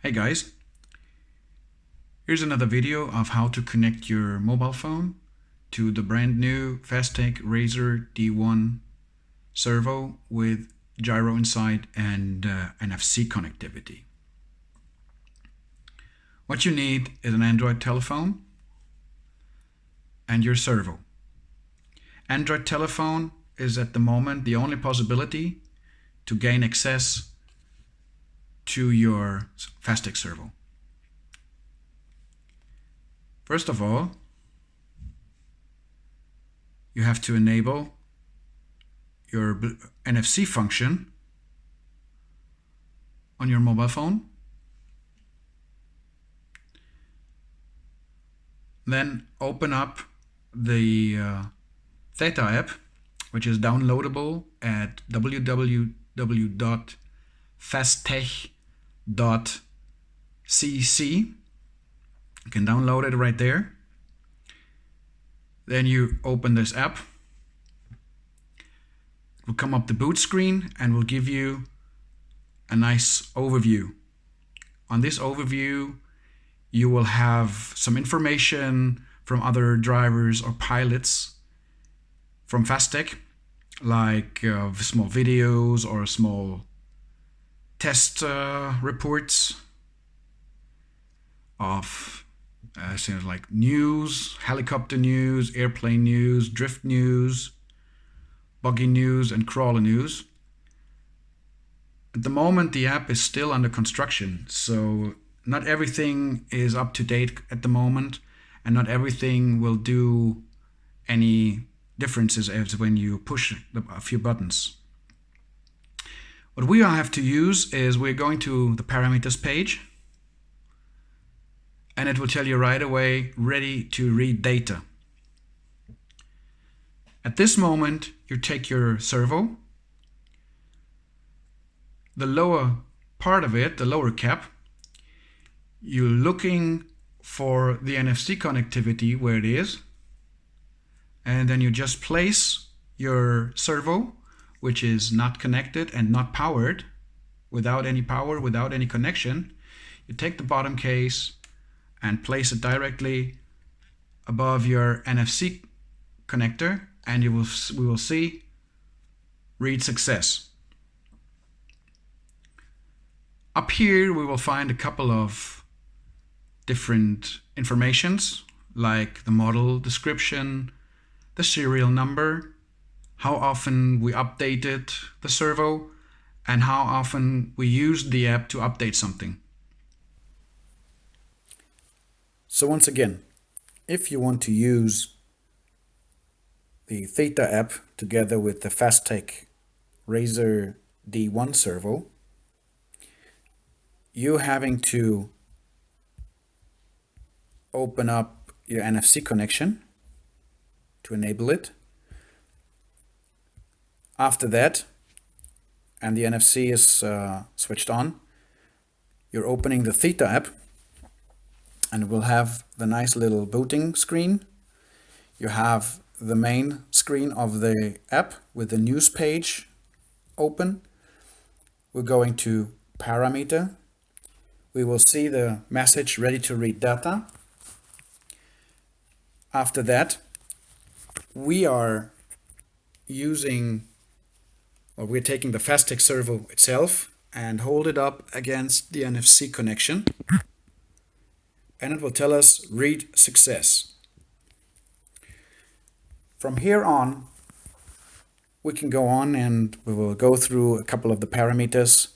Hey guys, here's another video of how to connect your mobile phone to the brand new THETA Razor D1 Servo with Gyro inside and NFC connectivity. What you need is an Android telephone and your servo. Android telephone is at the moment the only possibility to gain access to your THETA servo. First of all, you have to enable your NFC function on your mobile phone. Then open up the THETA app, which is downloadable at www.fastech.cc. You can download it right there. Then you open this app. It will come up the boot screen and will give you a nice overview. On this overview, you will have some information from other drivers or pilots from Fastech, like small videos or small test reports of things like news, helicopter news, airplane news, drift news, buggy news, and crawler news. At the moment, the app is still under construction, so not everything is up to date at the moment, and not everything will do any differences as when you push a few buttons. What we have to use is we're going to the parameters page, and it will tell you right away, ready to read data. At this moment, you take your servo, the lower part of it, the lower cap, you're looking for the NFC connectivity where it is, and then you just place your servo, which is not connected and not powered, without any power, without any connection. You take the bottom case and place it directly above your NFC connector, and we will see read success. Up here we will find a couple of different informations like the model description, the serial number, how often we updated the servo, and how often we used the app to update something. So once again, if you want to use the THETA app together with the Fastech Razor D1 Servo, you're having to open up your NFC connection to enable it. After that, and the NFC is switched on, you're opening the THETA app, and we'll have the nice little booting screen. You have the main screen of the app with the news page open. We're going to parameter. We will see the message ready to read data. After that, we're taking the Fastech servo itself and hold it up against the NFC connection, and it will tell us read success. From here on, we can go on and we will go through a couple of the parameters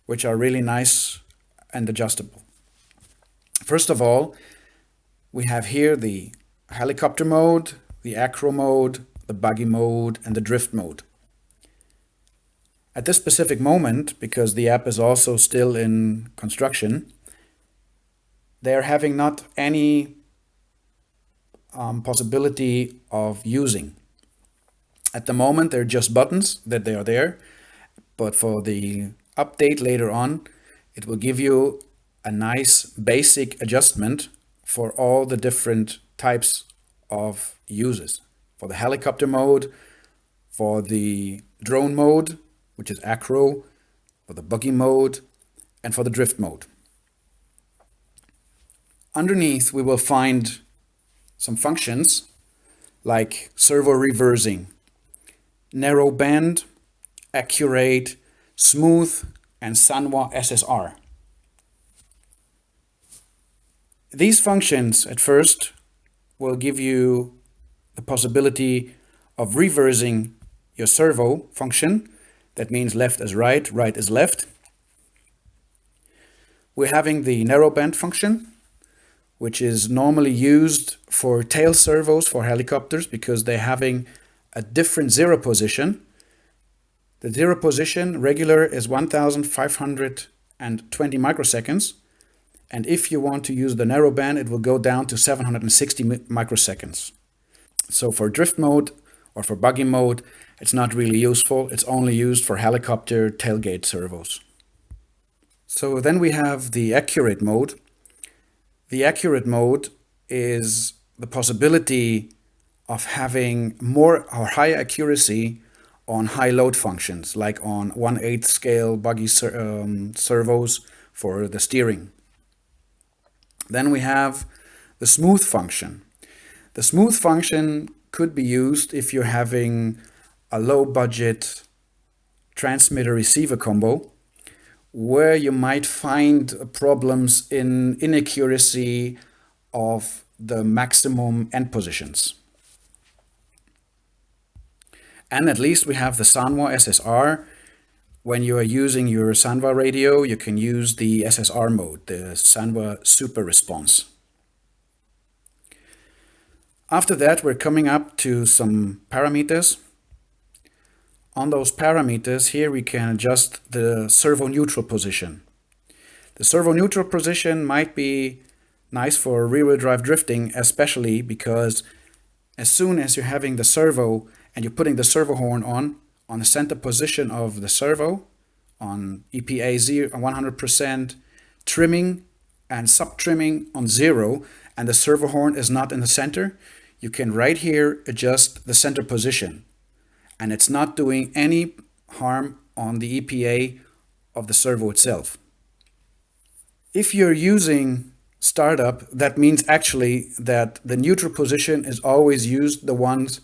which are really nice and adjustable. First of all, we have here the helicopter mode, the acro mode, the buggy mode, and the drift mode. At this specific moment, because the app is also still in construction, they are having not any possibility of using. At the moment, they're just buttons that they are there, but for the update later on, it will give you a nice basic adjustment for all the different types of uses. For the helicopter mode, for the drone mode, which is acro, for the buggy mode, and for the drift mode. Underneath, we will find some functions like servo reversing, narrow band, accurate, smooth, and Sanwa SSR. These functions at first will give you the possibility of reversing your servo function. That means left is right, right is left. We're having the narrowband function, which is normally used for tail servos for helicopters because they're having a different zero position. The zero position regular is 1520 microseconds. And if you want to use the narrowband, it will go down to 760 microseconds. So for drift mode or for buggy mode, it's not really useful. It's only used for helicopter tailgate servos. So then we have the accurate mode. The accurate mode is the possibility of having more or higher accuracy on high load functions, like on 1/8 scale buggy servos for the steering. Then we have the smooth function. The smooth function could be used if you're having a low budget transmitter receiver combo where you might find problems in inaccuracy of the maximum end positions. And at least we have the Sanwa SSR. When you are using your Sanwa radio, you can use the SSR mode, the Sanwa Super Response. After that, we're coming up to some parameters. On those parameters, here we can adjust the servo neutral position. The servo neutral position might be nice for rear-wheel drive drifting, especially because as soon as you're having the servo and you're putting the servo horn on the center position of the servo, on EPA 100%, trimming and sub-trimming on 0, and the servo horn is not in the center, you can right here adjust the center position. And it's not doing any harm on the EPA of the servo itself. If you're using startup, that means actually that the neutral position is always used, the ones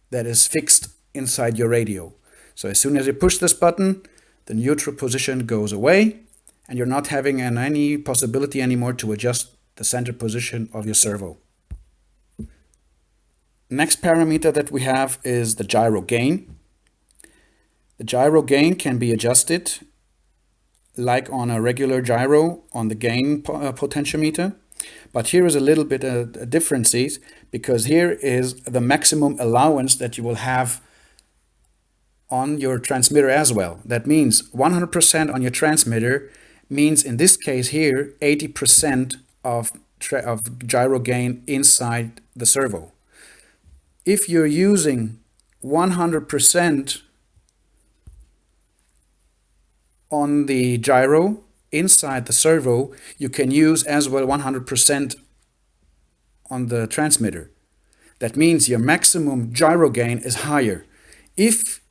that is fixed inside your radio. So as soon as you push this button, the neutral position goes away and you're not having any possibility anymore to adjust the center position of your servo. Next parameter that we have is the gyro gain. The gyro gain can be adjusted like on a regular gyro on the gain potentiometer. But here is a little bit of differences because here is the maximum allowance that you will have on your transmitter as well. That means 100% on your transmitter means in this case here 80% of gyro gain inside the servo. If you're using 100% on the gyro inside the servo, you can use as well 100% on the transmitter. That means your maximum gyro gain is higher. If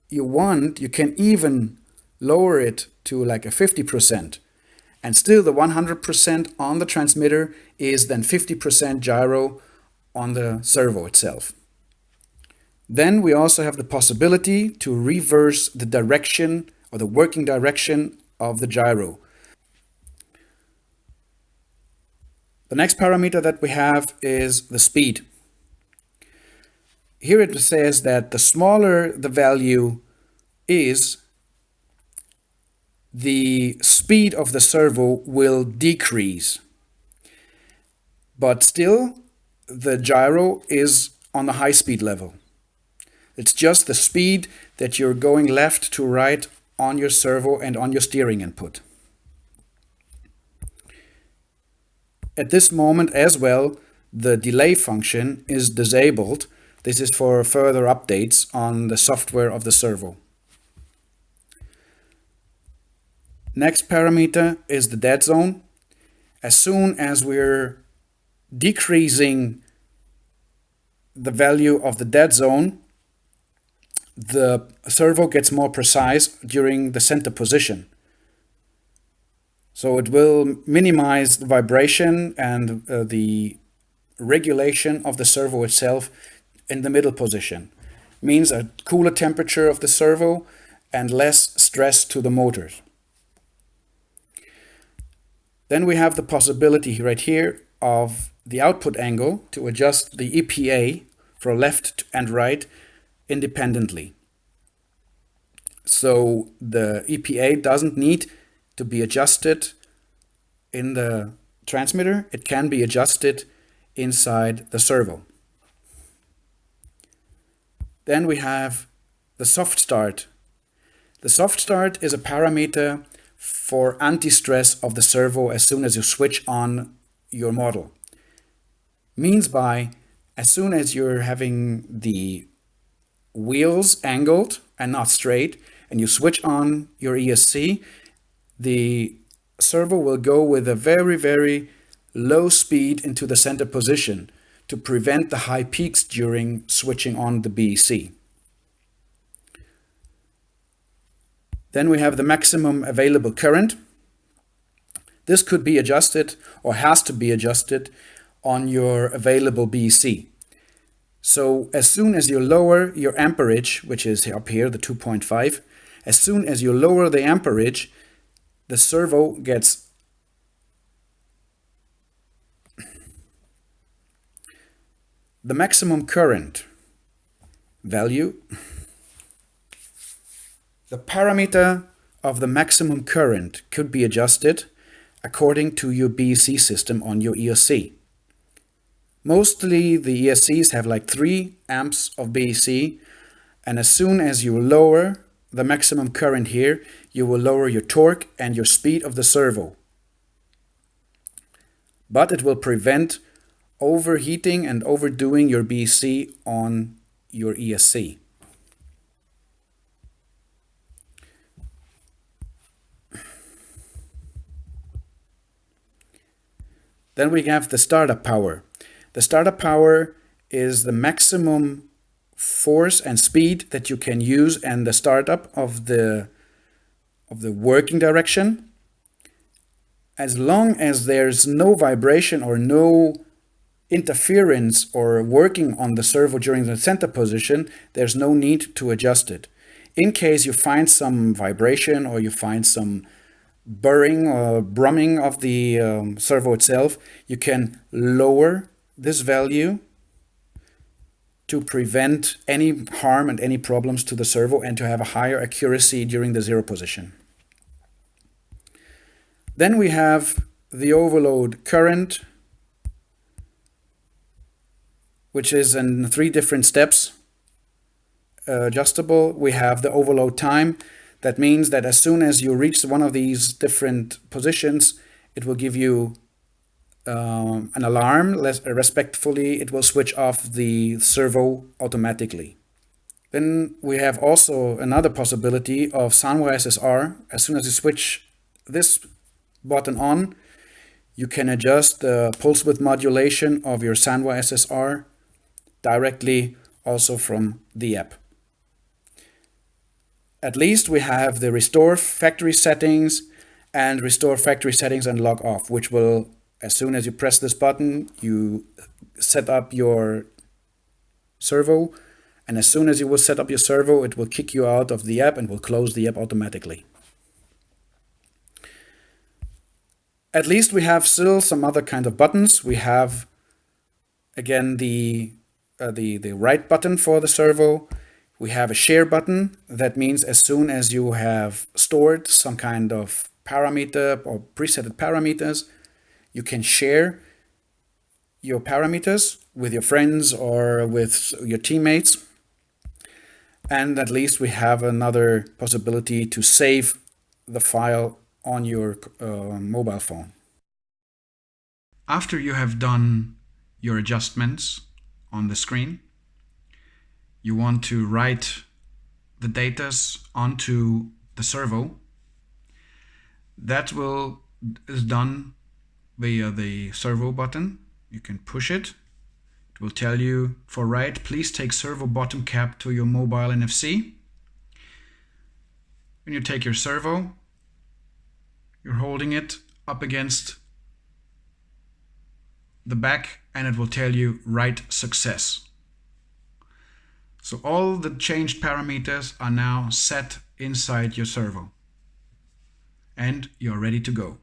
you want, you can even lower it to like a 50%. And still the 100% on the transmitter is then 50% gyro on the servo itself. Then we also have the possibility to reverse the direction or the working direction of the gyro. The next parameter that we have is the speed. Here it says that the smaller the value is, the speed of the servo will decrease. But still, the gyro is on the high speed level. It's just the speed that you're going left to right on your servo and on your steering input. At this moment as well, the delay function is disabled. This is for further updates on the software of the servo. Next parameter is the dead zone. As soon as we're decreasing the value of the dead zone, the servo gets more precise during the center position. So it will minimize the vibration and the regulation of the servo itself in the middle position. Means a cooler temperature of the servo and less stress to the motors. Then we have the possibility right here of the output angle to adjust the EPA for left and right independently. So the EPA doesn't need to be adjusted in the transmitter. It can be adjusted inside the servo. Then we have the soft start. The soft start is a parameter for anti-stress of the servo as soon as you switch on your model. Means by as soon as you're having the wheels angled and not straight and you switch on your ESC, the servo will go with a very, very low speed into the center position to prevent the high peaks during switching on the BEC. Then we have the maximum available current. This could be adjusted or has to be adjusted on your available BEC. So as soon as you lower your amperage, which is up here, the 2.5, as soon as you lower the amperage, the servo gets the maximum current value. The parameter of the maximum current could be adjusted according to your BEC system on your ESC. Mostly the ESCs have like 3 amps of BEC, and as soon as you lower the maximum current here, you will lower your torque and your speed of the servo. But it will prevent overheating and overdoing your BEC on your ESC. Then we have the startup power. The startup power is the maximum force and speed that you can use and the startup of the working direction. As long as there's no vibration or no interference or working on the servo during the center position, there's no need to adjust it. In case you find some vibration or you find some burring or brumming of the servo itself, you can lower this value to prevent any harm and any problems to the servo and to have a higher accuracy during the zero position. Then we have the overload current, which is in 3 different steps adjustable. We have the overload time. That means that as soon as you reach one of these different positions, it will give you an alarm. Respectfully, it will switch off the servo automatically. Then we have also another possibility of Sanwa SSR. As soon as you switch this button on, you can adjust the pulse width modulation of your Sanwa SSR directly also from the app. At least we have the restore factory settings and restore factory settings and log off, which will, as soon as you press this button, you set up your servo, and as soon as you will set up your servo, it will kick you out of the app and will close the app automatically. At least we have still some other kind of buttons. We have again the right button for the servo. We have a share button. That means as soon as you have stored some kind of parameter or presetted parameters, you can share your parameters with your friends or with your teammates. And at least we have another possibility to save the file on your mobile phone. After you have done your adjustments on the screen, you want to write the datas onto the servo. That is done via the servo button. You can push it. It will tell you for write, please take servo bottom cap to your mobile NFC. When you take your servo, you're holding it up against the back and it will tell you write success. So all the changed parameters are now set inside your servo and you're ready to go.